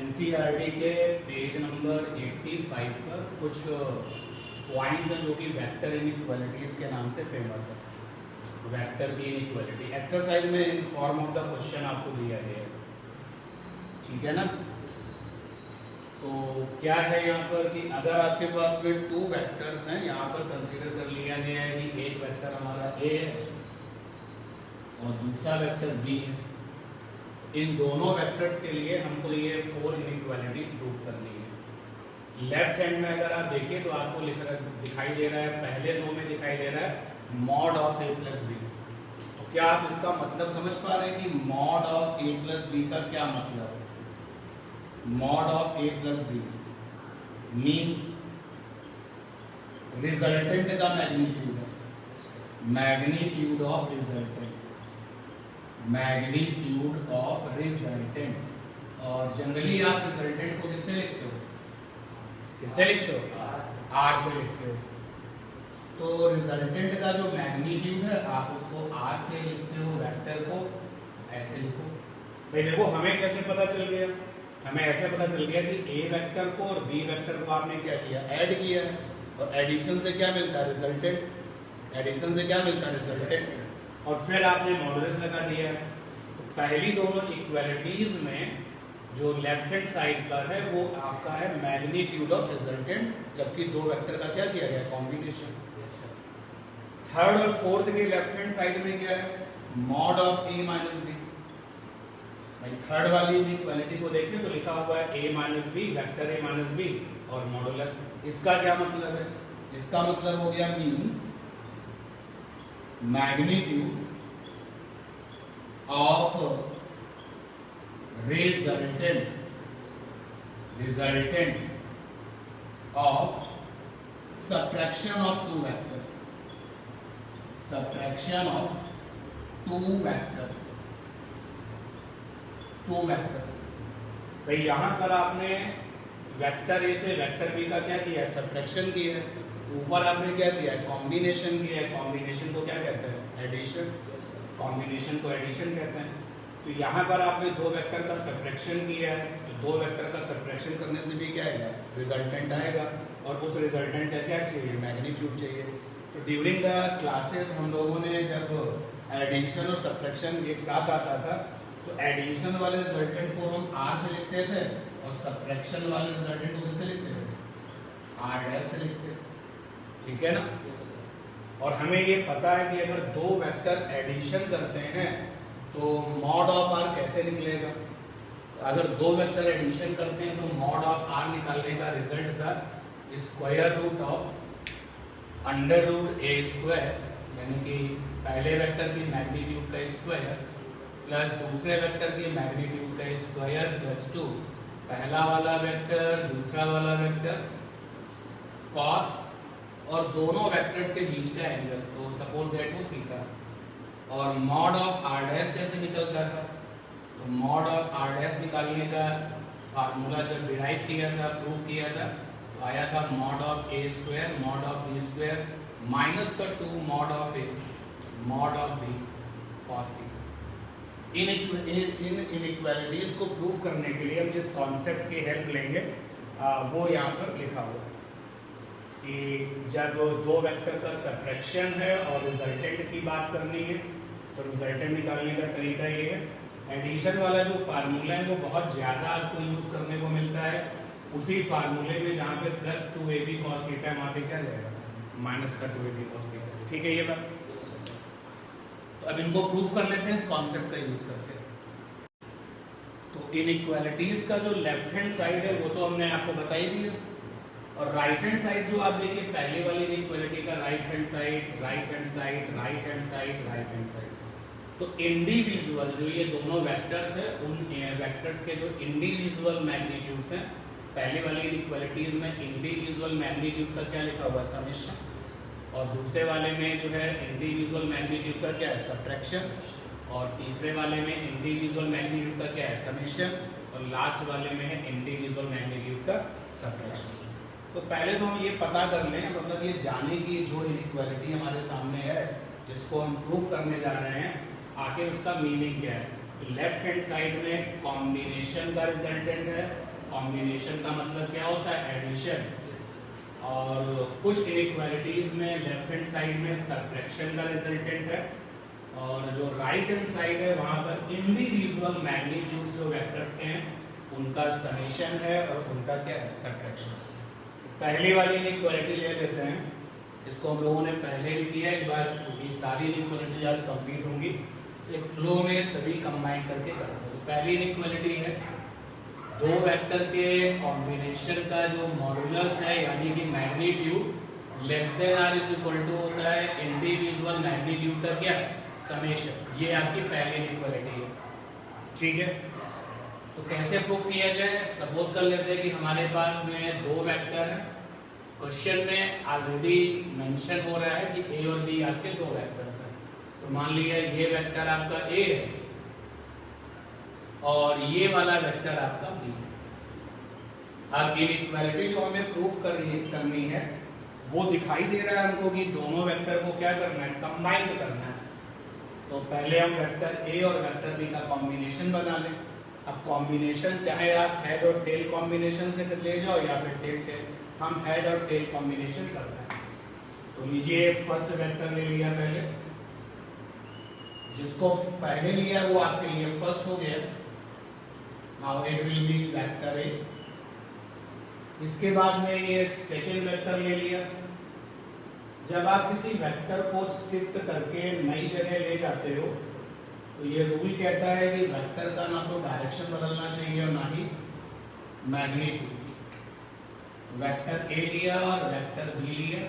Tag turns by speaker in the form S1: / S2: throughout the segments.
S1: NCERT के page number 85 पर कुछ पॉइंट्स हैं जो कि वेक्टर इनइक्वालिटीज के नाम से फेमस है। वेक्टर की इनइक्वालिटी एक्सरसाइज में in form of the question आपको दिया गया है, ठीक है ना। तो क्या है यहाँ पर कि अगर आपके पास में टू वेक्टर्स हैं, यहाँ पर कंसीडर कर लिया गया है कि एक वेक्टर हमारा ए है और दूसरा वेक्टर बी है। इन दोनों वेक्टर्स के लिए हमको ये 4 इनइक्वालिटीज प्रूव करनी है। लेफ्ट हैंड में अगर आप देखिए तो आपको दिखाई दे रहा है, पहले दो में दिखाई दे रहा है mod of A plus B. तो क्या आप इसका मतलब समझ पा रहे हैं कि mod of A plus B का क्या मतलब है? Mod of A plus B means resultant का मैग्नीट्यूड है, magnitude of resultant, magnitude of resultant. और जनरली आप रिजल्टेंट को किससे लिखते हो? किससे लिखते हो? आर से लिखते हो। तो रिजल्टेंट का जो मैग्नीट्यूड है आप उसको आर से लिखते हो, वेक्टर को ऐसे लिखो। भाई देखो हमें कैसे पता चल गया? हमें ऐसे पता चल गया कि ए वेक्टर को और बी वेक्टर को आपने क्या किया? ऐड किया है, और एडिशन से क्या मिलता है? रिजल्टेंट। एडिशन से क्या मिलता है? रिजल्टेंट। और फिर आपने मॉडुलस लगा दिया। तो पहली दोनों इक्वालिटीज में जो लेफ्ट हैंड साइड पर है वो आपका है मैग्नीट्यूड ऑफ रिजल्टेंट, जबकि दो वेक्टर का क्या किया गया? कॉम्बिनेशन। थर्ड और फोर्थ के लेफ्ट हैंड साइड में क्या है? Mod of A minus B. भाई थर्ड वाली इक्वालिटी को देखिए तो लिखा हुआ है a minus B, vector a minus B और मॉडुलस। इसका क्या मतलब है? इसका मतलब हो गया means magnitude of resultant of subtraction of two vectors, subtraction of two vectors, two vectors. भाई यहां पर आपने वेक्टर ए से वेक्टर बी का क्या किया है? सबट्रैक्शन किया है। ऊपर आपने क्या किया है? कॉम्बिनेशन किया है। कॉम्बिनेशन को क्या कहते हैं? एडिशन। कॉम्बिनेशन को एडिशन कहते हैं। तो यहाँ पर आपने दो वेक्टर का सबट्रैक्शन किया है, तो दो वेक्टर का सबट्रैक्शन करने से भी क्या आएगा? रिजल्टेंट आएगा। और उस रिजल्टेंट का क्या चाहिए? मैग्नीट्यूड चाहिए। तो ड्यूरिंग द क्लासेस हम लोगों ने जब एडिशन और सबट्रैक्शन एक साथ आता था तो एडिशन वाले रिजल्टेंट को हम आर से लिखते थे और सबट्रैक्शन वाले रिजल्टेंट को किससे लिखते थे? आर डैश से लिखते थे, ठीक है ना। और हमें ये पता है कि अगर दो वेक्टर एडिशन करते हैं तो मॉड ऑफ आर कैसे निकलेगा? अगर दो वेक्टर एडिशन करते हैं तो मॉड ऑफ आर निकालने का रिजल्ट था square root of under root A square, यानी कि पहले वेक्टर की मैग्नीट्यूड का स्क्वायर प्लस दूसरे वेक्टर के मैग्नीट्यूड का स्क्वायर प्लस 2, पहला वाला वेक्टर दूसरा वाला वेक्टर कॉस और दोनों वेक्टर्स के बीच का एंगल, तो सपोज दैट वो थीटा। और मॉड ऑफ आर डैश कैसे निकलता था? तो मॉड ऑफ आर डैश निकालने का फार्मूला जब डिराइव किया था, प्रूव किया था, तो आया था mod of A square mod of B square minus का 2 mod of A mod of B cos theta. इन इनइक्वालिटीज को प्रूव करने के लिए हम जिस कॉन्सेप्ट की हेल्प लेंगे वो यहाँ पर लिखा हुआ है कि जब दो वेक्टर का सबट्रैक्शन है और रिजल्टेंट की बात करनी है तो रिजल्टेंट निकालने का तरीका ये है। एडिशन वाला जो फार्मूला है वो बहुत ज़्यादा आपको यूज करने को मिलता है। उसी फार्मूले में जहाँ पे प्लस 2ab cos थीटा है वहाँ पे क्या जाएगा? माइनस का 2ab cos थीटा। ठीक है ये बात। तो अब इनको प्रूव कर लेते हैं इस कॉन्सेप्ट का यूज करके। तो इनइक्वालिटीज का जो लेफ्ट हैंड साइड है वो तो हमने आपको बता ही दिया, और राइट हैंड साइड जो आप देखिए पहले वाली इनइक्वालिटी का right hand side, right hand side, right hand side, right hand side. तो इंडिविजुअल जो ये दोनों वेक्टर्स है उन वेक्टर्स के जो इंडिविजुअल मैग्नीट्यूड्स हैं, पहले वाली इनइक्वालिटीज में इंडिविजुअल मैग्नीट्यूड का क्या लिखा हुआ है? समेशन। और दूसरे वाले में जो है इंडिविजुअल मैग्नीट्यूड का क्या है? सबट्रैक्शन। और तीसरे वाले में इंडिविजुअल मैग्नीट्यूड का क्या है? समेशन। और लास्ट वाले में है इंडिविजुअल मैग्नीट्यूड का सबट्रैक्शन। तो पहले तो हम ये पता कर लें, मतलब ये जाने की जो इनइक्वालिटी हमारे सामने है जिसको हम प्रूव करने जा रहे हैं, आखिर उसका मीनिंग क्या है। तो लेफ्ट हैंड साइड में कॉम्बिनेशन का रिजल्टेंट है कॉम्बिनेशन का मतलब क्या होता है, एडिशन। और कुछ इनइक्वालिटीज में लेफ्ट हैंड साइड में सब्ट्रैक्शन का रिजल्टेंट है, और जो राइट हैंड साइड है वहां पर इंडिविजुअल मैग्नीट्यूड्स जो वेक्टर्स के हैं उनका समेशन है और उनका क्या है, सब्ट्रैक्शन। पहली वाली इनइक्वालिटी ले लेते हैं, इसको हम लोगों ने पहले भी किया एक बार, क्योंकि सारी इनइक्वालिटी आज कंप्लीट होंगी, एक फ्लो में सभी कंबाइन करके करते हैं। पहली इनइक्वालिटी है दो वेक्टर के कॉम्बिनेशन का जो मॉडुलस है यानी कि magnitude less than are is equal to होता है इंडिविजुअल मैग्नीट्यूड का क्या, समेशन। ये आपकी पहली इनइक्वालिटी है, ठीक है। तो कैसे प्रूव किया जाए, सपोज कर लेते हैं कि हमारे पास में दो वेक्टर है, क्वेश्चन में ऑलरेडी मेंशन हो रहा है कि ए और बी आपके दो वेक्टर्स हैं। तो मान लिया ये वेक्टर आपका ए है और ये वाला वेक्टर आपका बी है। अब इनइक्वालिटी जो हमें प्रूफ करनी है वो दिखाई दे रहा है हमको कि दोनों वेक्टर को क्या करना है, कंबाइन करना है। तो पहले हम वेक्टर ए और वेक्टर बी का कॉम्बिनेशन बना लें। अब कॉम्बिनेशन चाहे आप हेड और टेल कॉम्बिनेशन से ले जाओ या फिर टेल टेल, हम हेड और टेल कॉम्बिनेशन करते हैं। तो लीजिए फर्स्ट वेक्टर ले लिया पहले, जिसको पहले लिया वो आपके लिए फर्स्ट हो गया। Now it will be vector A. इसके बाद में ये सेकेंड वेक्टर ले लिया। जब आप किसी वेक्टर को शिफ्ट करके नई जगह ले जाते हो तो ये रूल कहता है कि वेक्टर का ना तो डायरेक्शन बदलना चाहिए और ना ही मैग्नीट्यूड। वेक्टर ए लिया और वेक्टर बी लिया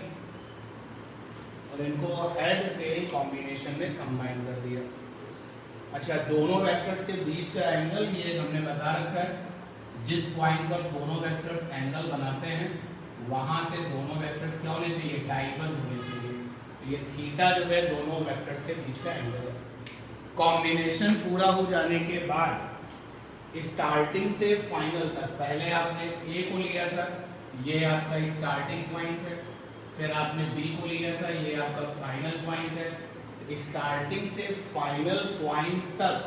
S1: और इनको हेड टेल कॉम्बिनेशन में कंबाइन कर दिया। अच्छा, दोनों वेक्टर्स के बीच का एंगल ये हमने बता रखा है, जिस पॉइंट पर दोनों वेक्टर्स एंगल बनाते हैं वहां से दोनों वेक्टर्स क्या होने चाहिए, डाइवर्ज होने चाहिए। तो ये थीटा जो है दोनों वेक्टर्स के बीच का एंगल है। कॉम्बिनेशन पूरा हो जाने के बाद स्टार्टिंग से फाइनल तक, पहले आपने ए को लिया था, ये आपका स्टार्टिंग पॉइंट है, फिर आपने बी को लिया था, ये आपका फाइनल पॉइंट है। स्टार्टिंग से फाइनल पॉइंट तक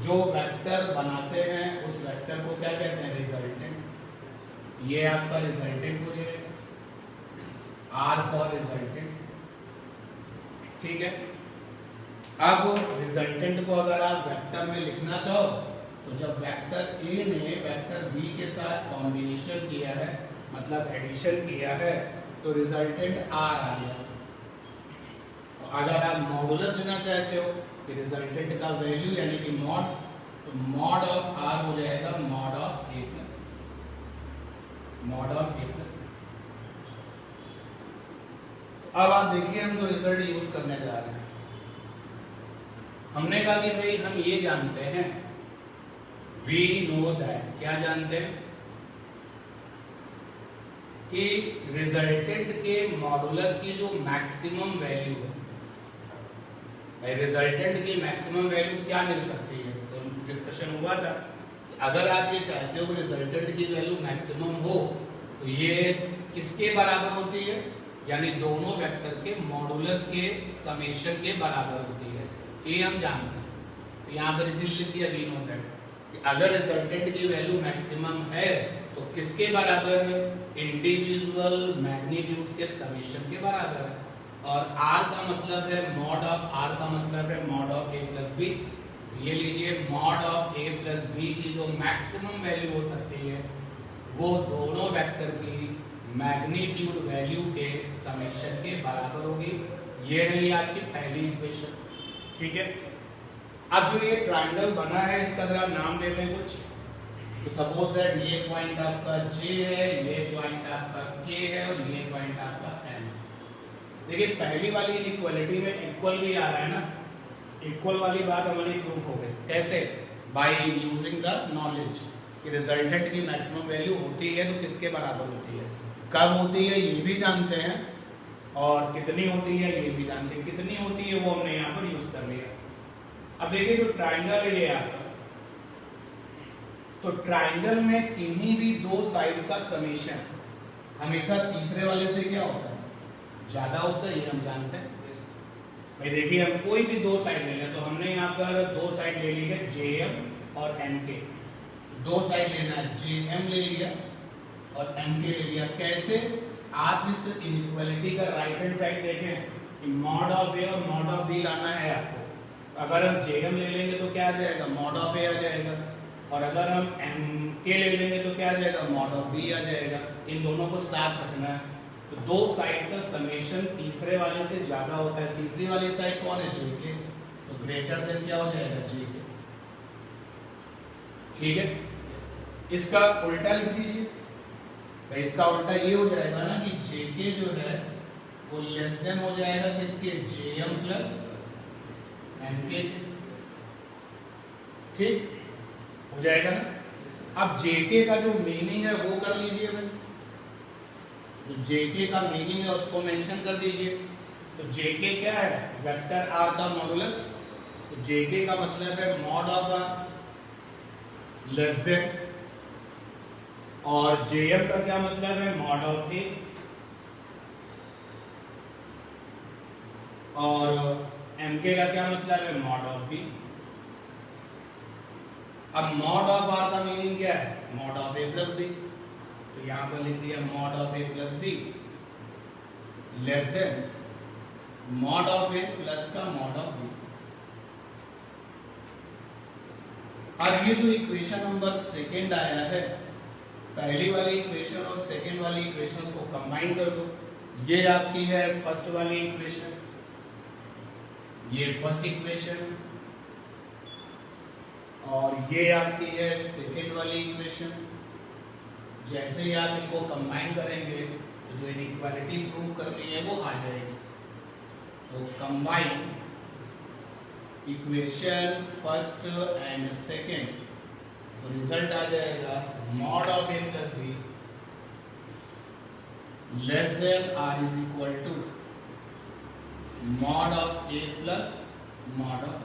S1: जो वेक्टर बनाते हैं उस वेक्टर को क्या कहते हैं, रिजल्टेंट। ये आपका रिजल्टेंट हो जाएगा, आर फॉर रिजल्टेंट, ठीक है। अब रिजल्टेंट को अगर आप वेक्टर में लिखना चाहो तो जब वेक्टर ए ने वेक्टर बी के साथ कॉम्बिनेशन किया है, मतलब एडिशन किया है, तो रिजल्टेंट आर आ गया। अगर आप मॉडुलस लेना चाहते हो कि रिजल्टेंट का वैल्यू यानी कि मॉड, तो मॉड ऑफ आर हो जाएगा mod of A plus, mod of A plus. अब आप देखिए हम जो रिजल्ट यूज करने जा रहे हैं, हमने कहा कि भाई हम ये जानते हैं, वी नो दैट, क्या जानते हैं कि रिजल्टेंट के मॉडुलस की जो मैक्सिमम वैल्यू है, रिजल्टेंट की मैक्सिमम वैल्यू क्या मिल सकती है, तो डिस्कशन हुआ था। अगर आप ये चाहते हो कि रिजल्टेंट की वैल्यू मैक्सिमम हो तो ये किसके बराबर होती है, यानी दोनों वेक्टर के मॉडुलस के समेशन के बराबर होती है। ये हम जानते हैं, तो यहाँ पर इसीलिए लिख दिया वी नो दैट कि अगर रिजल्टेंट की वैल्यू मैक्सिमम है तो किसके बराबर है, इंडिविजुअल मैग्नीट्यूड्स के समेशन के बराबर है। और R का मतलब है मॉड ऑफ, R का मतलब है mod of A plus B. ये लीजिए mod of A plus B की जो मैक्सिमम वैल्यू हो सकती है वो दोनों वेक्टर की मैग्नीट्यूड वैल्यू के समेशन के बराबर होगी। ये रही आपकी पहली इक्वेशन, ठीक है। अब जो ये ट्रायंगल बना है इसका अगर आप नाम देते हैं कुछ, तो सपोज दैट ये पॉइंट आपका J है, ये पॉइंट आपका K है और ये पॉइंट आपका M। देखिए पहली वाली इनइक्वालिटी में इक्वल भी आ रहा है ना, इक्वल वाली बात हमारी प्रूफ हो गई। कैसे, बाय यूजिंग द नॉलेज कि रिजल्टेंट की मैक्सिमम वैल्यू होती है तो किसके बराबर होती है, कब होती है ये भी जानते हैं और कितनी होती है ये भी जानते हैं। कितनी होती है वो हमने यहाँ पर यूज कर लिया। अब देखिए जो ट्राइंगल है ये आपका, तो ट्राइंगल में किन्हीं भी दो साइड का समेशन हमेशा तीसरे वाले से क्या होता है, ज्यादा होता है, ये हम जानते हैं। भाई देखिए हम कोई भी दो साइड ले लें, तो हमने यहाँ पर दो साइड ले ली है JM और MK। दो साइड लेना है, जे एम ले लिया और एम के ले लिया। कैसे? आप इस इनइक्वालिटी का राइट हैंड साइड देखें, मॉड ऑफ ए और मॉड ऑफ बी लाना है आपको। अगर हम जे एम ले लेंगे तो क्या आ जाएगा, मॉड ऑफ ए आ जाएगा, और अगर हम एम के ले लेंगे तो क्या आ जाएगा, मॉड ऑफ बी आ जाएगा। इन दोनों को साथ रखना है। तो दो साइड का समेशन तीसरे वाले से ज्यादा होता है। तीसरी वाली साइड कौन है, जे के, तो ग्रेटर देन क्या हो जाएगा, जे के। ठीक है, इसका उल्टा लिख दीजिए भाई। इसका उल्टा ये हो जाएगा ना कि जे के जो है वो लेस देन हो जाएगा किसके, जे एम प्लस एम के। ठीक हो जाएगा ना। अब जेके का जो मीनिंग है वो कर लीजिए भाई। जो जेके का मीनिंग है उसको मेंशन कर दीजिए। तो जेके क्या है, वेक्टर आर का मॉडुलस। तो जेके का मतलब है mod of R less than, और जेएम का क्या मतलब है, मॉड ऑफ ए, और एमके का क्या मतलब है, मॉड ऑफ बी। अब मॉड ऑफ आर का मीनिंग क्या है, mod of A plus B. तो यहां पर लिख दिया mod of A plus B less than mod of A plus का मॉड ऑफ बी। अब ये जो इक्वेशन नंबर सेकेंड आया है, पहली वाली इक्वेशन और सेकेंड वाली इक्वेशन को कंबाइन कर दो। ये आपकी है फर्स्ट वाली इक्वेशन, ये फर्स्ट इक्वेशन, और ये आपकी है सेकेंड वाली इक्वेशन। जैसे ही आप इनको कंबाइन करेंगे तो जो इनइक्वालिटी प्रूव करनी है वो आ जाएगी। तो combine equation first and second, तो रिजल्ट आ जाएगा mod of A plus B less than are is equal to mod of A plus mod of,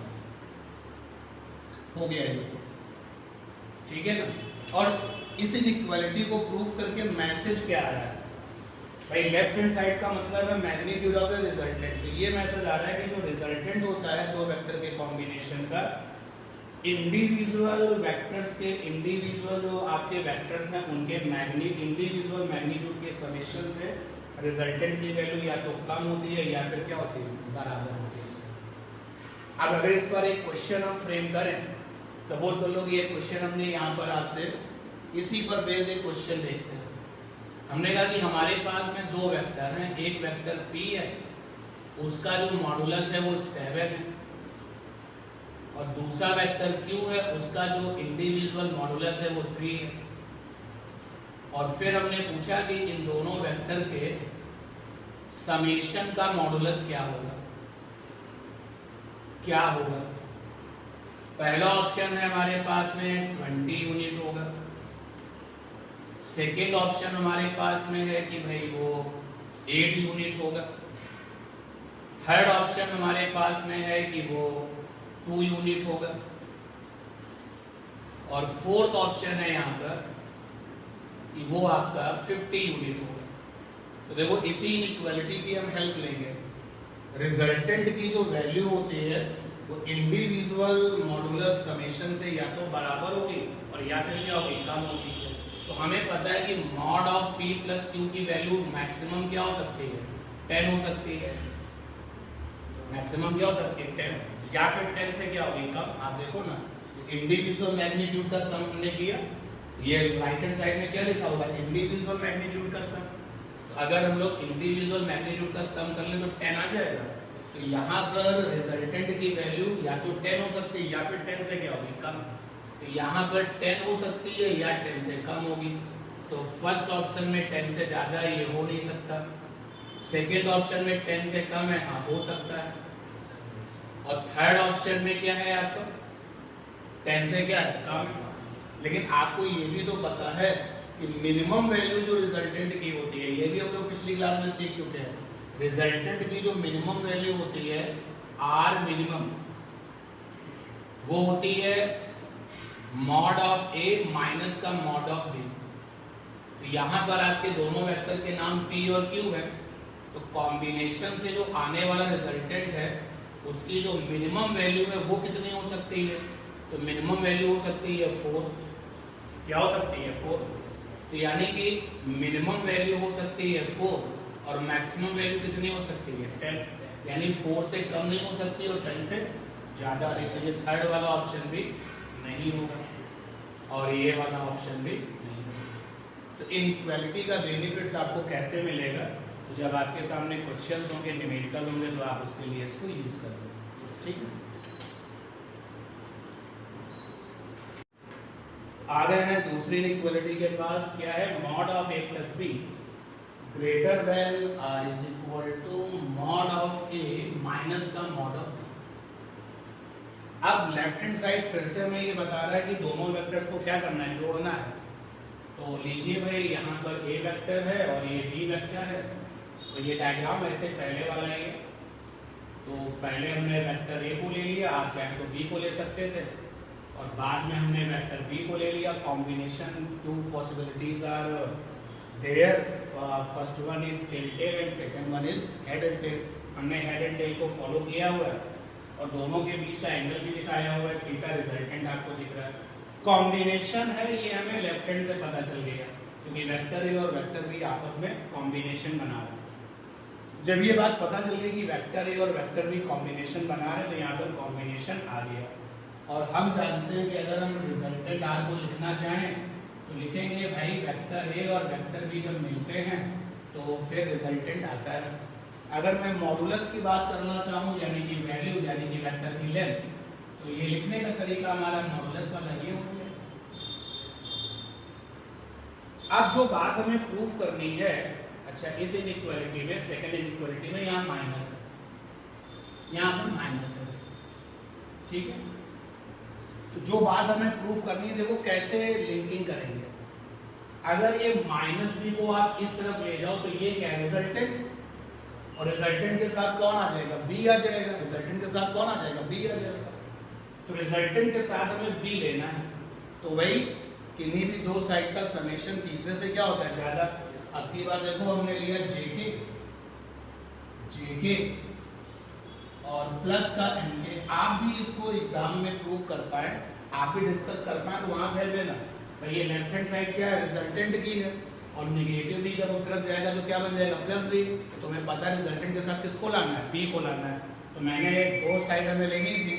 S1: हो गया ये। ठीक है ना। और इस इनइक्वालिटी को प्रूव करके मैसेज क्या आ रहा है भाई, लेफ्ट हैंड साइड का मतलब है मैग्नीट्यूड ऑफ द रिजल्टेंट। तो ये मैसेज आ रहा है कि जो रिजल्टेंट होता है दो वेक्टर के कॉम्बिनेशन का, इंडिविजुअल वेक्टर्स के इंडिविजुअल जो आपके वेक्टर्स हैं उनके इंडिविजुअल मैग्नीट्यूड के समेशन से रिजल्टेंट की वैल्यू या तो कम होती है या फिर क्या होती है, बराबर होती है। अब अगर इस पर एक क्वेश्चन हम फ्रेम करें, सपोज कर लो कि ये क्वेश्चन हमने यहाँ पर आपसे इसी पर बेस्ड एक क्वेश्चन देखते हैं। हमने कहा कि हमारे पास में दो वेक्टर हैं, एक वेक्टर p है, उसका जो मॉडुलस है वो 7 है, और दूसरा वेक्टर q है, उसका जो इंडिविजुअल मॉडुलस है वो 3 है। और फिर हमने पूछा कि इन दोनों वेक्टर के समेशन का मॉडुलस क्या होगा, क्या होगा। पहला ऑप्शन है हमारे पास में 20 यूनिट होगा। सेकेंड ऑप्शन हमारे पास में है कि भाई वो 8 यूनिट होगा। थर्ड ऑप्शन हमारे पास में है कि वो 2 यूनिट होगा। और फोर्थ ऑप्शन है यहाँ पर कि वो आपका 50 यूनिट होगा। तो देखो इसी इनइक्वालिटी की हम हेल्प लेंगे। रिजल्टेंट की जो वैल्यू होती है वो इंडिविजुअल मॉडुलस समेशन से या तो बराबर होगी और या फिर क्या होगी, कम होगी। तो हमें पता है कि mod of p plus q की वैल्यू मैक्सिमम क्या हो सकती है, 10 हो सकती है। मैक्सिमम क्या हो सकती है, 10, या फिर 10 से क्या होगी, कम। आप देखो ना, इंडिविजुअल मैग्नीट्यूड का सम हमने किया, ये राइट हैंड साइड में क्या लिखा होगा, इंडिविजुअल मैग्नीट्यूड का सम। तो अगर हम लोग इंडिविजुअल मैग्नीट्यूड का सम कर ले तो 10 आ जाएगा। तो यहाँ पर रिजल्टेंट की वैल्यू या तो 10 हो सकती है या फिर 10 से क्या होगी, कम। तो यहाँ पर 10 हो सकती है या 10 से कम होगी। तो फर्स्ट ऑप्शन में 10 से ज्यादा ये हो नहीं सकता। सेकेंड ऑप्शन में 10 से कम है, हाँ हो सकता है। और थर्ड ऑप्शन में क्या है आपका, 10 से क्या है, कम। लेकिन आपको ये भी तो पता है कि मिनिमम वैल्यू जो रिजल्टेंट की होती है, ये भी हम लोग पिछली क्लास में सीख चुके हैं। रिजल्टेंट की जो मिनिमम वैल्यू होती है आर मिनिमम, वो होती है मॉड ऑफ ए माइनस का मॉड ऑफ बी। तो यहाँ पर आपके दोनों वेक्टर के नाम p और q है। तो कॉम्बिनेशन से जो आने वाला रिजल्टेंट है उसकी जो मिनिमम वैल्यू है वो कितनी हो सकती है, तो मिनिमम वैल्यू हो सकती है 4। क्या हो सकती है 4। तो यानी कि मिनिमम वैल्यू हो सकती है 4 और मैक्सिमम वैल्यू कितनी हो सकती है 10, यानी 4 से कम नहीं हो सकती और 10 से ज़्यादा। ये थर्ड वाला ऑप्शन भी नहीं होगा और ये वाला ऑप्शन भी नहीं होगा। तो इनइक्वालिटी का बेनिफिट्स आपको कैसे मिलेगा, तो जब आपके सामने क्वेश्चंस होंगे, न्यूमेरिकल होंगे, तो आप उसके लिए इसको यूज करोगे, ठीक है। आ गए हैं दूसरी इनइक्वालिटी के पास, क्या है mod of a plus B greater than are is equal to mod of a minus का मॉड ऑफ b। अब लेफ्ट हैंड साइड फिर से हमें ये बता रहा है कि दोनों वेक्टर्स को क्या करना है, जोड़ना है। तो लीजिए भाई यहाँ पर a वेक्टर है और ये b वेक्टर है, तो ये डायग्राम ऐसे पहले वाला ही है। तो पहले हमने वेक्टर a को ले लिया, आप चाहे तो b को ले सकते थे, और बाद में हमने वेक्टर b को ले लिया। Combination, two possibilities are there, first one is tilted and second one is head and tail. हमने हेड एंड टेल को फॉलो किया हुआ है और दोनों के बीच का एंगल भी दिखाया हुआ है, थीटा रिजल्टेंट आपको दिख रहा है। कॉम्बिनेशन है ये हमें लेफ्ट हैंड से पता चल गया, क्योंकि वेक्टर ए और वेक्टर बी आपस में कॉम्बिनेशन बना रहे हैं। जब ये बात पता चल गई कि वेक्टर ए और वेक्टर बी कॉम्बिनेशन बना रहे हैं, तो यहाँ पर कॉम्बिनेशन आ गया। और हम जानते हैं कि अगर हम रिजल्टेंट आर को लिखना चाहें तो लिखेंगे भाई वेक्टर ए और वेक्टर बी जब मिलते हैं तो फिर रिजल्टेंट आता है। अगर मैं मॉडुलस की बात करना चाहूँ, यानी कि वैल्यू, यानी कि वेक्टर की लेंथ, तो ये लिखने का तरीका हमारा मॉडुलस वाला ये हो गया। अब जो बात हमें प्रूफ करनी है, अच्छा इस इनइक्वालिटी में, सेकंड इनइक्वालिटी में यहाँ माइनस है, यहाँ पर माइनस है, ठीक है। तो जो बात हमें प्रूफ करनी है, देखो कैसे लिंकिंग करेंगे। अगर ये माइनस बी को आप इस तरफ ले जाओ तो ये क्या है, रिजल्टेंट, और रिजल्टेंट के साथ कौन आ जाएगा, बी आ जाएगा। रिजल्टेंट के साथ कौन आ जाएगा, बी आ जाएगा। तो रिजल्टेंट के साथ हमें बी लेना है, तो वही किन्हीं भी दो साइड का समेशन तीसरे से क्या होता है, ज्यादा। अब की बार देखो हमने लिया जेके, जेके और प्लस का एनके। आप भी इसको एग्जाम में प्रूव कर पाए, आप भी डिस्कस कर पाए, तो वहां से लेना भाई ये लेफ्ट हैंड साइड क्या है, रिजल्टेंट की है, और नेगेटिव भी जब उस तरफ जाएगा तो क्या बन जाएगा, प्लस बी। तो तुम्हें पता है रिजल्टेंट के साथ किसको लाना है, बी को लाना है। तो मैंने दो साइड हमें लेनी थी,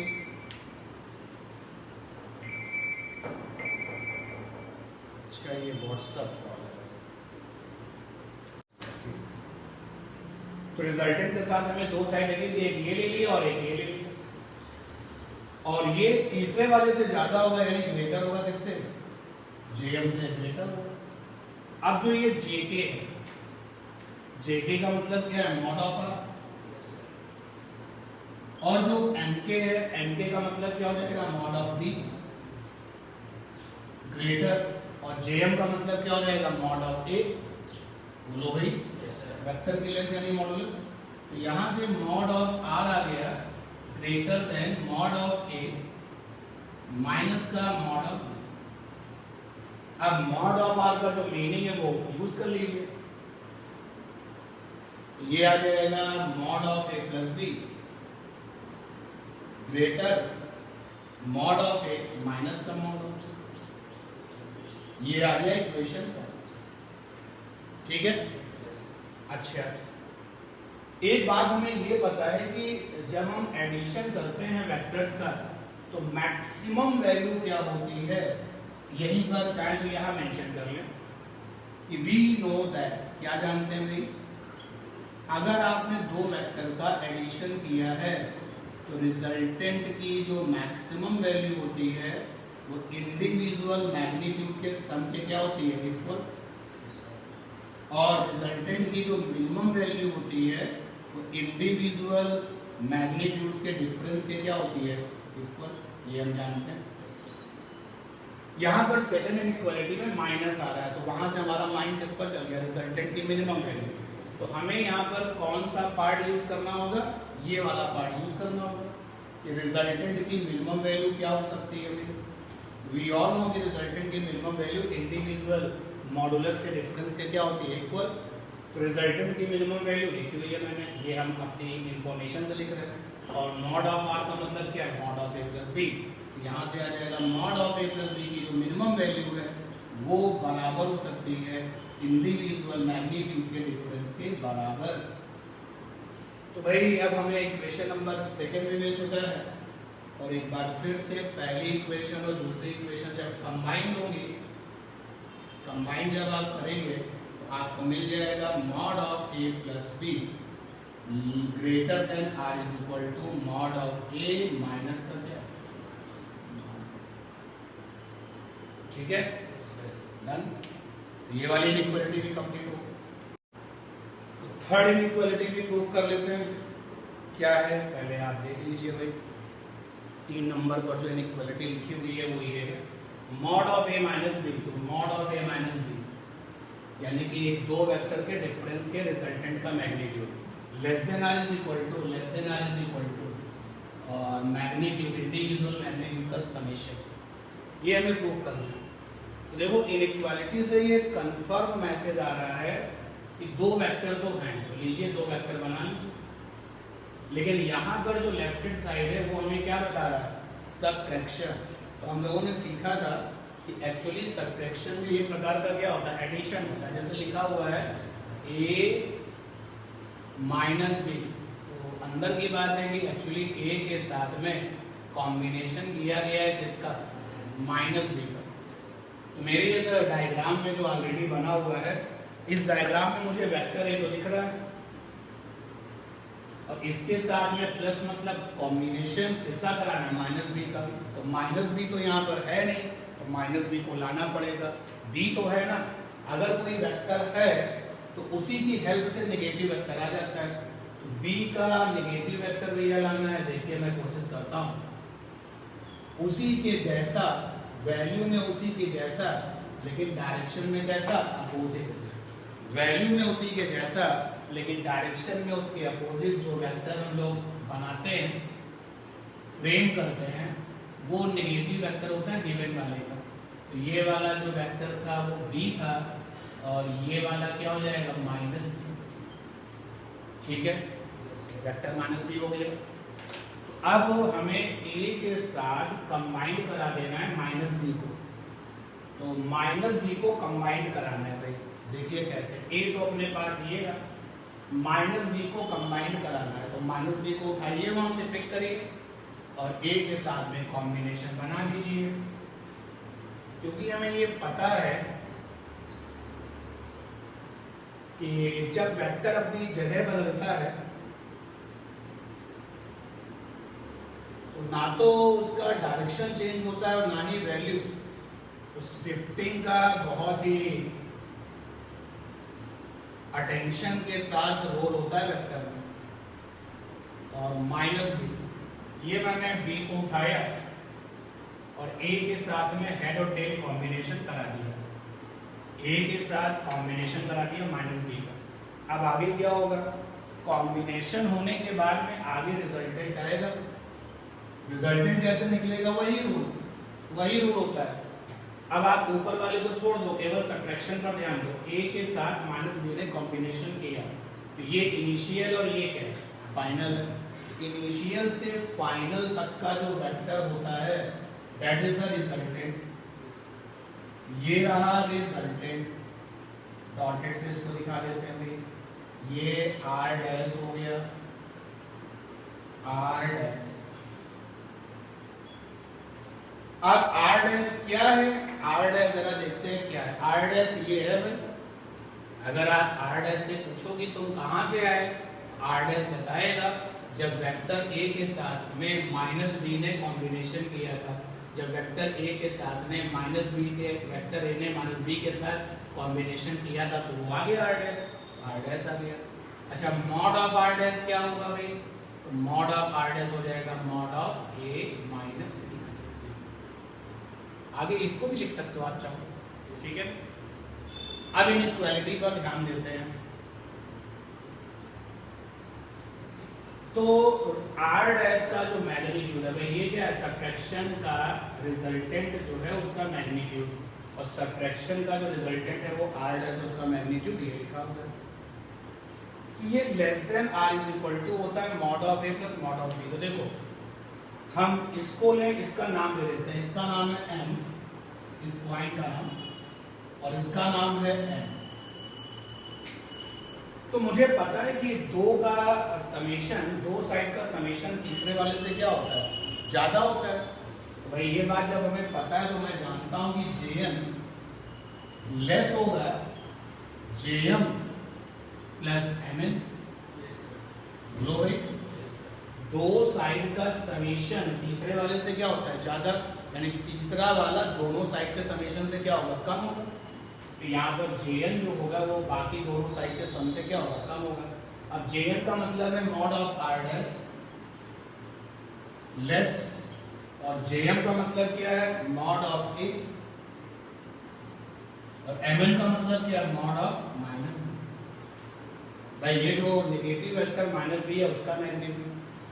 S1: इसका ये व्हाट्सएप कॉल है। तो रिजल्टेंट के साथ हमें दो साइड लेनी थी, एक ये ले ली और एक ये ले ली, और ये तीसरे वाले से ज्यादा होगा, यानी ग्रेटर होगा किससे, जेएम से ग्रेटर होगा। अब जो ये जेके है, जेके का मतलब क्या है, मॉड ऑफ आर, और जो एमके है, एमके का मतलब क्या हो जाएगा, मॉड ऑफ बी ग्रेटर, और जेएम का मतलब क्या हो जाएगा, मॉड ऑफ ए। बोलो भाई, वेक्टर की लेंथ यानी मॉडुलस। तो यहां से मॉड ऑफ आर आ गया greater than mod of A minus का मॉड ऑफ। अब मॉड ऑफ आर का जो मीनिंग है वो यूज कर लीजिए, ये आ जाएगा mod of A plus B greater mod of A minus का मॉड ऑफ। ये आ गया इक्वेशन फर्स्ट, ठीक है। अच्छा, एक बात हमें ये पता है कि जब हम एडिशन करते हैं वेक्टर्स का, तो मैक्सिमम वैल्यू क्या होती है, यहीं पर चाहे तो यहां मेंशन कर लें कि वी नो दैट, क्या जानते हैं भाई, अगर आपने दो वेक्टर का एडिशन किया है तो रिजल्टेंट की जो मैक्सिमम वैल्यू होती है वो इंडिविजुअल मैग्नीट्यूड के सम के क्या होती है, इक्वल, और रिजल्टेंट की जो मिनिमम वैल्यू होती है वो इंडिविजुअल मैग्नीट्यूड्स के डिफरेंस के क्या होती है, इक्वल। ये हम जानते हैं। यहाँ पर सेकंड इनइक्वालिटी में माइनस आ रहा है, तो वहां से हमारा माइंड किस पर चल गया, रिजल्टेंट की मिनिमम वैल्यू। तो हमें यहाँ पर कौन सा पार्ट यूज करना होगा, ये वाला पार्ट यूज करना होगा कि रिजल्टेंट की मिनिमम वैल्यू क्या हो सकती है। वी ऑल नो कि रिजल्टेंट की मिनिमम वैल्यू इंडिविजुअल मॉडुलस के डिफरेंस के क्या होती है, इक्वल। तो रिजल्टेंट की मिनिमम वैल्यू लिखी हुई है मैंने, ये हम अपनी इंफॉर्मेशन से लिख रहे हैं। और मॉड ऑफ आर का मतलब क्या है, mod of A plus B. यहाँ से आ जाएगा mod of A plus B की जो मिनिमम वैल्यू है वो बराबर हो सकती है इंडिविजुअल मैग्नीट्यूड के डिफरेंस के बराबर। तो भाई अब हमें इक्वेशन नंबर सेकंड भी मिल चुका है, और एक बार फिर से पहली इक्वेशन और दूसरी इक्वेशन जब कंबाइन होगी, कंबाइन जब आप करेंगे तो आपको मिल जाएगा mod of A plus B greater than are is equal to mod of A minus कर दिया। ठीक है, डन। ये वाली इनइक्वालिटी भी कंप्लीट हो गई। तो थर्ड इनइक्वालिटी भी प्रूव कर लेते हैं। क्या है पहले आप देख लीजिए भाई, 3 नंबर पर जो इनइक्वालिटी लिखी हुई है वो ये है mod of A minus B. तो mod of A minus B यानी कि दो वेक्टर के डिफरेंस के रिजल्टेंट का magnitude less than are is equal to और मैग्नीट्यूड इंडिविजुअल मैग्नीट्यूड का समेशन, ये हमें प्रूव करना है। तो देखो इनइक्वालिटी से ये कंफर्म मैसेज आ रहा है कि दो वेक्टर तो हैं, तो लीजिए दो वेक्टर बना लीजिए, लेकिन यहाँ पर जो लेफ्ट हैंड साइड है वो हमें क्या बता रहा है, सबट्रैक्शन। तो हम लोगों ने सीखा था कि एक्चुअली सबट्रैक्शन भी एक प्रकार का क्या होता है, एडिशन होता है। जैसे लिखा हुआ है a माइनस बी, तो अंदर की बात है कि एक्चुअली a के साथ में कॉम्बिनेशन किया गया है किसका, माइनस बी का। तो मेरे इस डायग्राम में जो ऑलरेडी बना हुआ है, इस डायग्राम में मुझे वेक्टर ए तो दिख रहा है और इसके साथ में प्लस मतलब कॉम्बिनेशन इसका कराना है माइनस बी का। तो माइनस बी तो यहाँ पर है नहीं, तो माइनस बी को लाना पड़ेगा। बी तो है ना, अगर कोई वेक्टर है तो उसी की हेल्प से नेगेटिव वेक्टर आ जाता है। तो बी का नेगेटिव वेक्टर भैया लाना है, देखिए मैं कोशिश करता हूँ उसी के जैसा, वैल्यू में उसी के जैसा, लेकिन डायरेक्शन में कैसा, अपोजिट। वैल्यू में उसी के जैसा लेकिन डायरेक्शन में उसके अपोजिट जो वेक्टर हम लोग बनाते हैं, फ्रेम करते हैं, वो नेगेटिव वेक्टर होता है गिवन वाले का। तो ये वाला जो वेक्टर था वो बी था और ये वाला क्या हो जाएगा, माइनस बी। ठीक है, वेक्टर माइनस बी हो गया। अब हमें a के साथ कंबाइन करा देना है माइनस बी को। तो माइनस बी को कंबाइन कराना है भाई, देखिए कैसे। a तो अपने पास ये है, माइनस बी को कंबाइन कराना है। तो माइनस बी को उठाइए वहां से पिक करिए और a के साथ में कॉम्बिनेशन बना दीजिए, क्योंकि हमें ये पता है कि जब वेक्टर अपनी जगह बदलता है तो ना तो उसका डायरेक्शन चेंज होता है और ना ही वैल्यू। तो शिफ्टिंग का बहुत ही अटेंशन के साथ रोल होता है वेक्टर में। और माइनस बी, ये मैंने बी को उठाया और ए के साथ में हेड और टेल कॉम्बिनेशन करा दिया, ए के साथ कॉम्बिनेशन करा दिया माइनस बी का। अब आगे क्या होगा, कॉम्बिनेशन होने के बाद में आगे रिजल्टेंट आएगा। रिजल्टेंट कैसे निकलेगा, वही रूल होता है। अब आप ऊपर वाले को छोड़ दो, केवल सबट्रैक्शन पर ध्यान दो। ए के साथ माइनस बी ने कॉम्बिनेशन किया, तो ये इनिशियल और ये क्या है, फाइनल है। इनिशियल से फाइनल तक का जो वेक्टर होता है दैट इज द रिजल्टेंट। ये रहा रिजल्टेंट, डॉटेड से इसको दिखा देते हैं भाई। ये आर डैश हो गया, आर डैश। अब आर डैश क्या है, आर डैश जरा देखते हैं क्या है। आर डैश ये है भाई, अगर आप आर डैश से पूछोगे तुम कहां से आए, आर डैश बताएगा जब वेक्टर ए के साथ में माइनस बी ने कॉम्बिनेशन किया था। जब वेक्टर ए के साथ में माइनस बी के, वेक्टर ए ने माइनस बी के साथ कॉम्बिनेशन किया था, तो वो आ गया आर डैश, आर डैश आ गया। अच्छा, मॉड ऑफ आर डैश क्या होगा भाई, तो मॉड ऑफ आर डैश हो जाएगा mod of A minus B. आगे इसको भी लिख सकते हो आप चाहो, ठीक है। अब इनइक्वालिटी पर ध्यान देते हैं। तो आर डैश का जो मैग्नीट्यूड है, ये क्या है, सबट्रैक्शन का रिजल्टेंट जो है उसका मैग्नीट्यूड, और सबट्रैक्शन का जो रिजल्टेंट है वो आर डैश, उसका मैग्नीट्यूड ये लिखा हुआ है। ये less than are is equal to होता है mod of A plus mod of B. तो देखो हम इसको लें, इसका नाम दे देते हैं, इसका नाम है m, इस पॉइंट का नाम, और इसका नाम है n। तो मुझे पता है कि दो का समेशन, दो साइड का समेशन तीसरे वाले से क्या होता है, ज्यादा होता है। तो भाई ये बात जब हमें पता है तो मैं जानता हूं कि Jn लेस होगा Jm प्लस Mn। बोलो भाई, दो साइड का समेशन तीसरे वाले से क्या होता है, ज्यादा, यानी तीसरा वाला दोनों साइड के समेशन से क्या होगा, कम होगा। तो यहाँ पर Jn जो होगा वो बाकी दोनों साइड के सम से क्या होगा, कम होगा। अब Jn का मतलब है mod of r dash less, और Jm का मतलब क्या है, मॉड ऑफ a, और Mn का मतलब क्या है, मॉड ऑफ माइनस b। भाई ये जो नेगेटिव वेक्टर माइनस b है उसका मैग्नीट्यूड।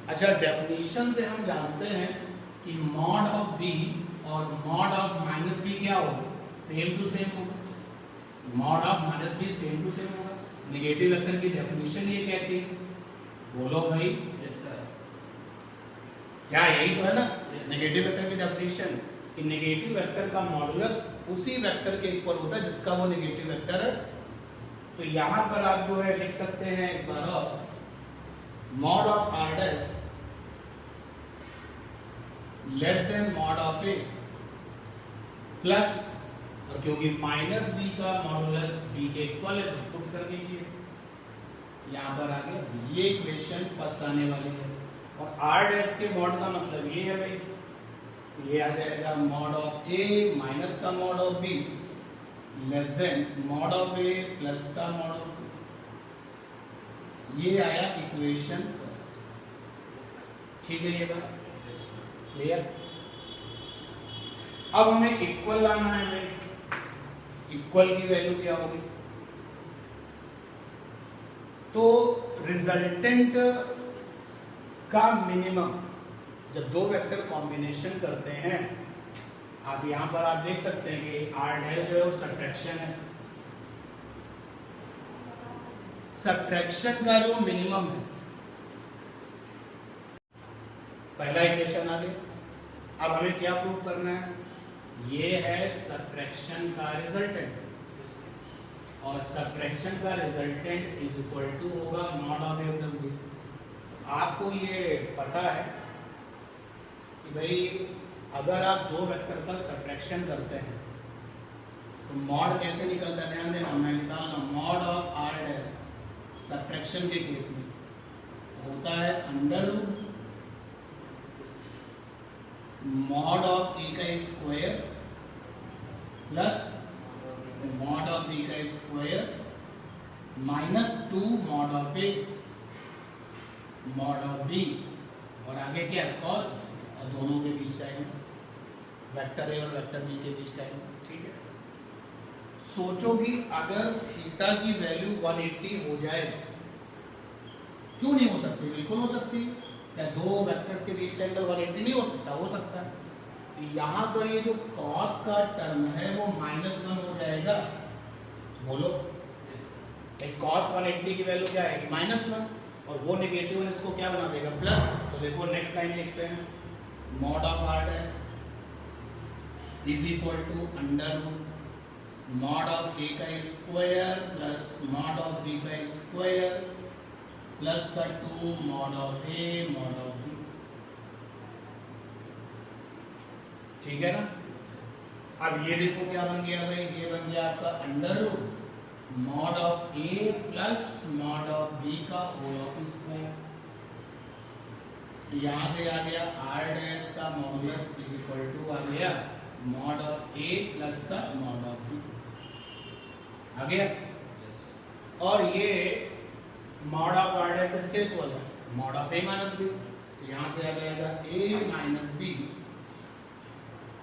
S1: अच्छा, डेफिनेशन से हम जानते हैं कि मॉड ऑफ b और मॉड ऑफ माइनस b क्या होगा, सेम टू सेम होगा। Mod of minus b same to same होगा। नेगेटिव वेक्टर की डेफिनेशन ये कहती है, बोलो भाई। Yes sir. क्या यही तो है ना नेगेटिव वेक्टर की डेफिनेशन, कि नेगेटिव वेक्टर का मॉडुलस उसी वेक्टर के इक्वल होता है जिसका वो नेगेटिव वेक्टर है। तो यहां पर आप जो है लिख सकते हैं एक बार और, mod of r dash less than mod of a plus, और क्योंकि माइनस b का मॉडुलस b के इक्वल है तो पुट कर दीजिए यहां पर आगे। ये इक्वेशन फर्स्ट आने वाली है। और r डैश के मॉड का मतलब ये है भाई, ये आ जाएगा मॉड ऑफ a माइनस का mod of b less than mod of a plus का मॉड ऑफ b। ये आया इक्वेशन फर्स्ट। ठीक है, ये बात क्लियर। अब हमें इक्वल लाना है भाई। इक्वल की वैल्यू क्या होगी, तो रिजल्टेंट का मिनिमम जब दो वेक्टर कॉम्बिनेशन करते हैं, आप यहां पर आप देख सकते हैं कि r डैश जो है वो सब्ट्रैक्शन है। सब्ट्रैक्शन का जो मिनिमम है, पहला इक्वेशन आ गया। अब हमें क्या प्रूव करना है, ये है सब्ट्रैक्शन का रिजल्टेंट, और सब्ट्रैक्शन का रिजल्टेंट इज इक्वल टू होगा mod of a plus b। आपको ये पता है कि भाई अगर आप दो वेक्टर का सब्ट्रैक्शन करते हैं तो मॉड कैसे निकलता है, ध्यान देना, मैं निकालना mod of r dash subtraction के केस में होता है under root mod of a का square plus mod of b का square minus 2 mod of a mod of b, और आगे क्या कॉस, और दोनों के बीच का एंगल, वेक्टर a और वेक्टर b के बीच का एंगल। ठीक है, सोचो कि अगर थीटा की वैल्यू 180 हो जाए, क्यों नहीं हो सकती, बिल्कुल हो सकती है। क्या दो वेक्टर्स के बीच का एंगल 180 नहीं हो सकता, हो सकता है। यहां पर ये जो cos का टर्म है वो -1 हो जाएगा। बोलो, cos 180 की वैल्यू क्या आएगी, -1, और वो नेगेटिव है, इसको क्या बना देगा, प्लस। तो देखो नेक्स्ट लाइन लिखते हैं, mod of r dash is equal to under root mod of a का square plus mod of b का स्क्वायर प्लस का 2 mod of a mod of b। ठीक है ना। अब ये देखो क्या बन गया भाई, ये बन गया आपका under root mod of a plus mod of b का होल ऑफ स्क्वायर। यहां से आ गया r डैश का मॉडुलस इज इक्वल टू आ गया मॉड ऑफ a प्लस का मॉड ऑफ b आ गया। और ये मॉड ऑफ r डैश इसके इक्वल है mod of a minus b। यहां से आ जाएगा a minus b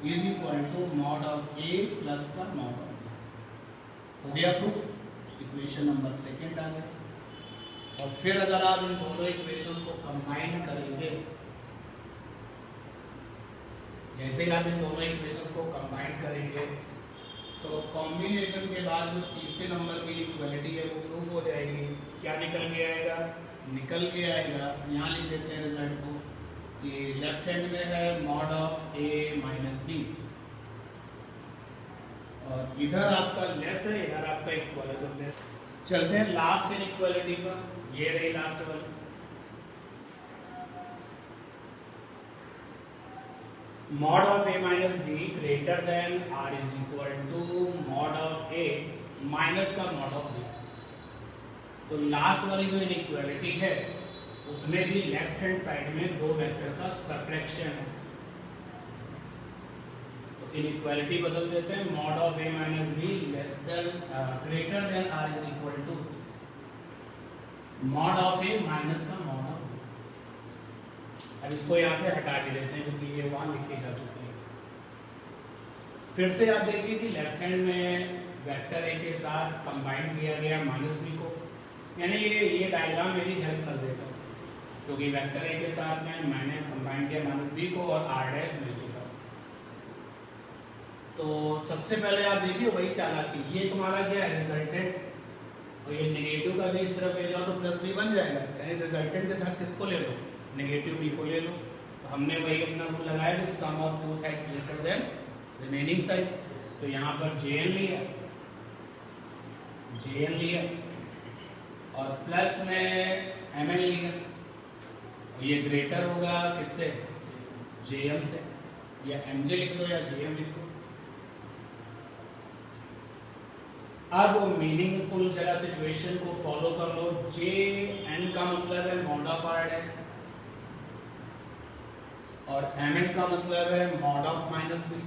S1: is equal to mod of a plus का मॉड ऑफ b। हो गया प्रूफ, इक्वेशन नंबर सेकंड आ गया। और फिर अगर आप इन दोनों इक्वेशंस को कंबाइन करेंगे, जैसे ही आप इन दोनों इक्वेशंस को कंबाइन करेंगे तो कॉम्बिनेशन के बाद जो तीसरे नंबर की इक्वालिटी है वो प्रूफ हो जाएगी। क्या निकल के आएगा, निकल के आएगा, यहाँ लिख देते हैं रिजल्ट को, कि लेफ्ट हैंड में है mod of a minus b और इधर आपका लेस है, इधर आपका इक्वल है, तो लेस। चलते हैं लास्ट इनइक्वालिटी पर, ये रही लास्ट वाली। Mod of a minus B greater than r is equal to mod of a minus का मॉड ऑफ b। तो लास्ट वाली जो इनइक्वालिटी है उसमें भी लेफ्ट हैंड साइड में दो वेक्टर का सबट्रैक्शन है, तो इनइक्वालिटी बदल देते हैं। Mod of a minus B less than greater than r is equal to mod of a minus का मॉड ऑफ b। अब इसको यहां से हटा के देते हैं क्योंकि ये वहां लिखी जा चुकी है। फिर से आप देखिए कि लेफ्ट हैंड में वेक्टर a के साथ कंबाइन किया गया माइनस b को, यानी ये डायग्राम मेरी हेल्प कर देता है क्योंकि वेक्टर a के साथ में मैंने कंबाइन किया माइनस b को और r डैश मिल चुका। तो सबसे पहले आप देखिए वही चालाकी, ये तुम्हारा क्या है रिजल्टेंट, और ये नेगेटिव का भी इस तरफ ले जाओ तो प्लस b बन जाएगा, यानी रिजल्टेंट के साथ किसको ले लो, नेगेटिव b को ले लो। तो हमने वही अपना रूल लगाया कि sum of two sides greater than remaining side. तो यहाँ पर jn लिया और प्लस में mn लिया, और ये ग्रेटर होगा किससे, jm से, या mj लिख लो या jm लिख लो। अब मीनिंगफुल जरा सिचुएशन को फॉलो कर लो। jn का मतलब है मॉड ऑफ r डैश और mn का मतलब है मॉड ऑफ माइनस b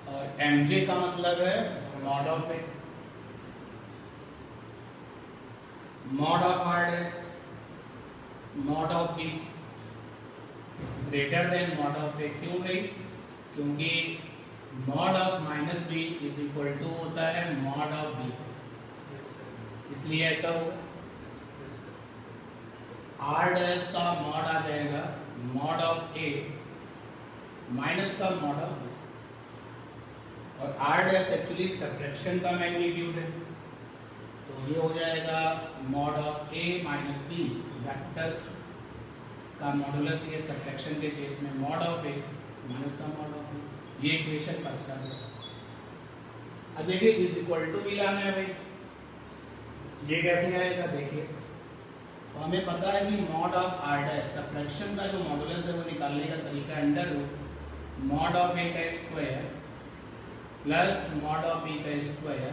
S1: और mj का मतलब है mod of a। Mod of r dash mod of b greater than mod of a क्यों गई, क्योंकि mod of minus b is equal to होता है मॉड ऑफ b, इसलिए ऐसा होगा। r डैश का मॉड आ जाएगा मॉड ऑफ a माइनस का मॉड ऑफ b, और r डैश एक्चुअली सबट्रैक्शन का मैग्नीट्यूड है, तो ये हो जाएगा mod of a minus b vector का मॉडुलस, ये सबट्रैक्शन के केस में मॉड ऑफ a माइनस का मॉड ऑफ b। ये इक्वेशन फर्स्ट आ गया। अब देखिए इज इक्वल टू भी लाना है भाई, ये कैसे आएगा देखिए। तो हमें पता है कि mod of r dash subtraction का जो मॉडुलस है वो निकालने का तरीका under root mod of a का square plus mod of b का स्क्वायर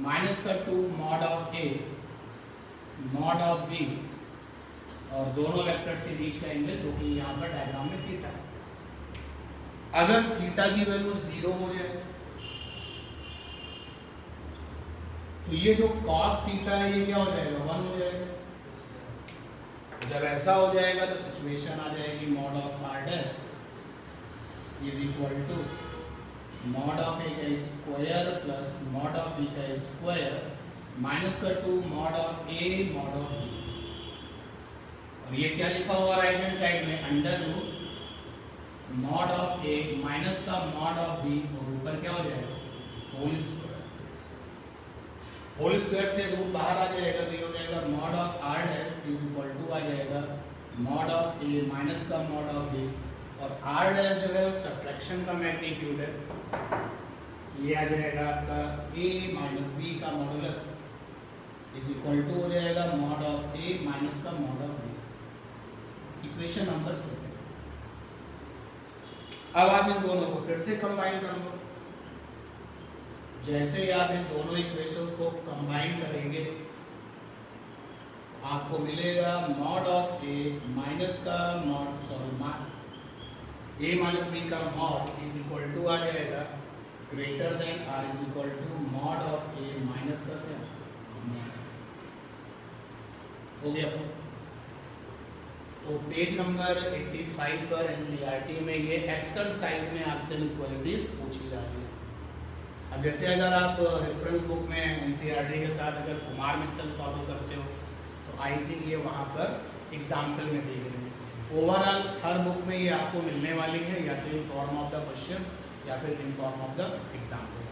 S1: माइनस का 2 mod of a mod of b और दोनों वेक्टर्स के बीच का एंगल जो कि यहाँ पर डायग्राम में थीटा है। अगर थीटा की वैल्यू 0 हो जाए तो ये जो cos थीटा है ये क्या हो जाएगा, 1 हो जाएगा। जब ऐसा हो जाएगा तो सिचुएशन आ जाएगी mod of r dash is equal to mod of a का square plus mod of b का स्क्वायर माइनस का 2 mod of a mod of b, और ये क्या लिखा हुआ राइट हैंड साइड में under root mod of a minus का मॉड ऑफ b, और ऊपर क्या हो जाएगा होल स्क्वायर। होल स्क्वायर से रूट बाहर आ जाएगा तो ये हो जाएगा mod of r dash is equal to आ जाएगा मॉड ऑफ a माइनस का मॉड ऑफ b, और r डैश जो है वो सबट्रैक्शन का मैग्नीट्यूड है, ये आ जाएगा आपका a माइनस b का मॉडुलस इज इक्वल टू हो जाएगा मॉड ऑफ a माइनस का mod of b। Equation number 7। अब आप इन दोनों को फिर से कंबाइन कर लो। जैसे ही आप इन दोनों इक्वेशंस को कंबाइन करेंगे आपको मिलेगा मॉड ऑफ a माइनस का मॉड a माइनस b का मॉड इज इक्वल टू आ जाएगा greater than r is equal to mod of a minus का क्या हो गया। तो पेज नंबर 85 पर एनसीईआरटी में ये एक्सरसाइज में आपसे इक्वालिटीज पूछी जा रही है। अब जैसे अगर आप रेफरेंस बुक में एनसीईआरटी के साथ अगर कुमार मित्तल फॉलो करते हो तो आई थिंक ये वहाँ पर एग्जाम्पल में दी गई है। ओवरऑल हर बुक में ये आपको मिलने वाली है, या तो in form of the question या फिर in form of the example,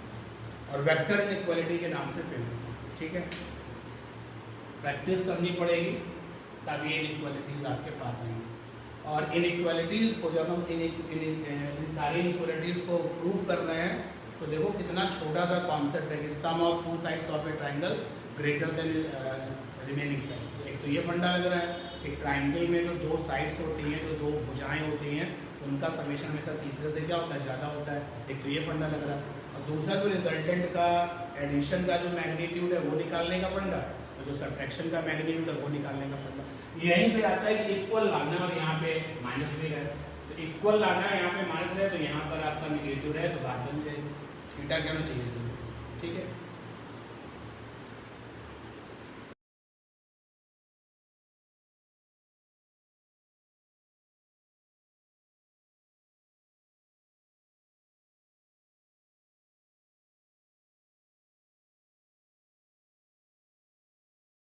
S1: और वेक्टर इनइक्वालिटी के नाम से फेमस है। ठीक है, प्रैक्टिस करनी पड़ेगी तभी ये इनइक्वालिटीज आपके पास आएंगी। और इनइक्वालिटीज़ को जब हम इन सारी इनइक्वालिटीज़ को प्रूव कर रहे हैं तो देखो कितना छोटा सा कॉन्सेप्ट है कि sum of two sides of a triangle greater than remaining side. एक तो ये फंडा लग रहा है कि ट्राइंगल में जो दो साइड्स होती हैं, जो दो भुजाएं होती हैं, उनका समेशन हमेशा तीसरे से क्या होता है, ज़्यादा होता है। एक तो ये फंडा लग रहा है। और दूसरा जो रिजल्टेंट का एडिशन का जो मैग्नीट्यूड है वो निकालने का फंडा, और जो सब्ट्रैक्शन का मैग्नीट्यूड है वो निकालने का फंडा। यहीं से आता है कि इक्वल लाना, और यहाँ पे माइनस भी है तो इक्वल लाना है, यहाँ पे माइनस है तो यहाँ पर आपका निगेटिव है तो बात बन जाएगी। थीटा क्या चाहिए सर, ठीक है।